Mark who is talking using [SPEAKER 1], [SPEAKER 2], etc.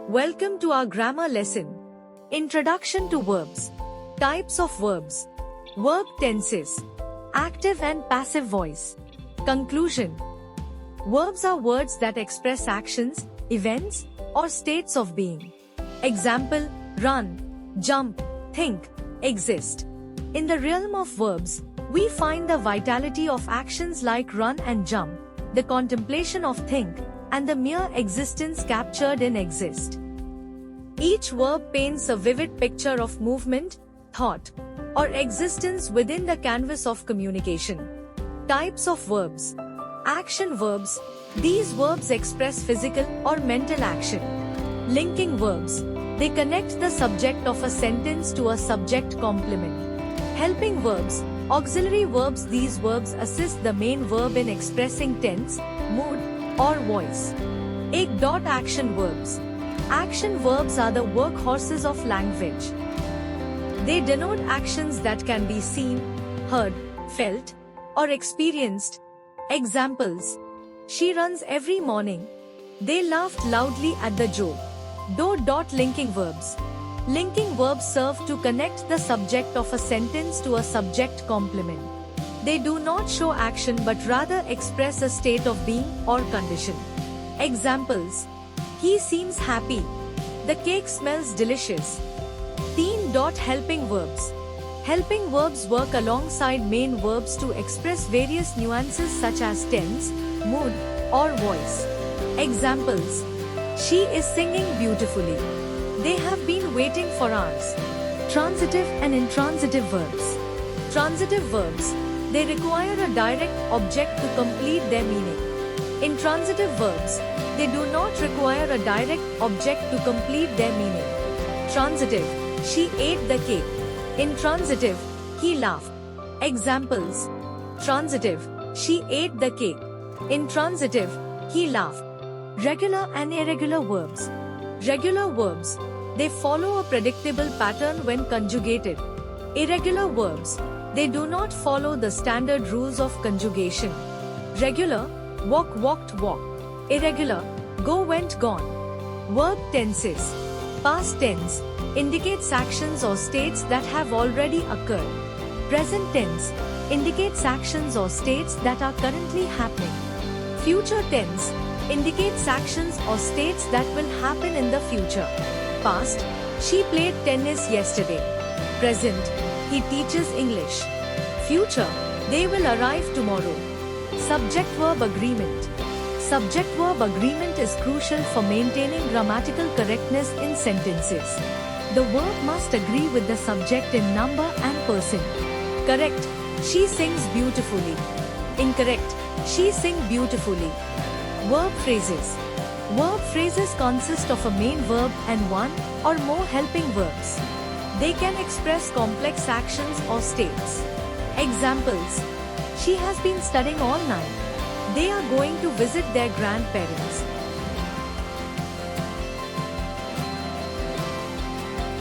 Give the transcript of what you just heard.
[SPEAKER 1] Welcome to our grammar lesson. Introduction to verbs. Types of verbs. Verb tenses. Active and passive voice. Conclusion. Verbs are words that express actions, events, or states of being. Example, run, jump, think, exist. In the realm of verbs, we find the vitality of actions like run and jump, the contemplation of think, and the mere existence captured in exist. Each verb paints a vivid picture of movement, thought, or existence within the canvas of communication. Types of verbs. Action verbs. These verbs express physical or mental action. Linking verbs. They connect the subject of a sentence to a subject complement. Helping verbs. Auxiliary verbs. These verbs assist the main verb in expressing tense, mood, or voice. Action verbs. Action verbs are the workhorses of language. They denote actions that can be seen, heard, felt, or experienced. Examples. She runs every morning. They laughed loudly at the joke. Linking verbs. Linking verbs serve to connect the subject of a sentence to a subject complement. They do not show action but rather express a state of being or condition. Examples. He seems happy. The cake smells delicious. Helping verbs. Helping verbs work alongside main verbs to express various nuances such as tense, mood, or voice. Examples. She is singing beautifully. They have been waiting for hours. Transitive and intransitive verbs. Transitive verbs. They require a direct object to complete their meaning. Intransitive verbs. They do not require a direct object to complete their meaning. Transitive. She ate the cake. Intransitive. He laughed. Examples. Transitive. She ate the cake. Intransitive. He laughed. Regular and irregular verbs. Regular verbs. They follow a predictable pattern when conjugated. Irregular verbs. They do not follow the standard rules of conjugation. Regular. Walk, walked, walk. Irregular. Go, went, gone. Verb tenses. Past tense indicates actions or states that have already occurred. Present tense indicates actions or states that are currently happening. Future tense indicates actions or states that will happen in the future. Past. She played tennis yesterday. Present. He teaches English. Future. They will arrive tomorrow. Subject-verb agreement. Subject-verb agreement is crucial for maintaining grammatical correctness in sentences. The verb must agree with the subject in number and person. Correct. She sings beautifully. Incorrect. She sings beautifully. Verb phrases. Verb phrases consist of a main verb and one or more helping verbs. They can express complex actions or states. Examples. She has been studying all night. They are going to visit their grandparents.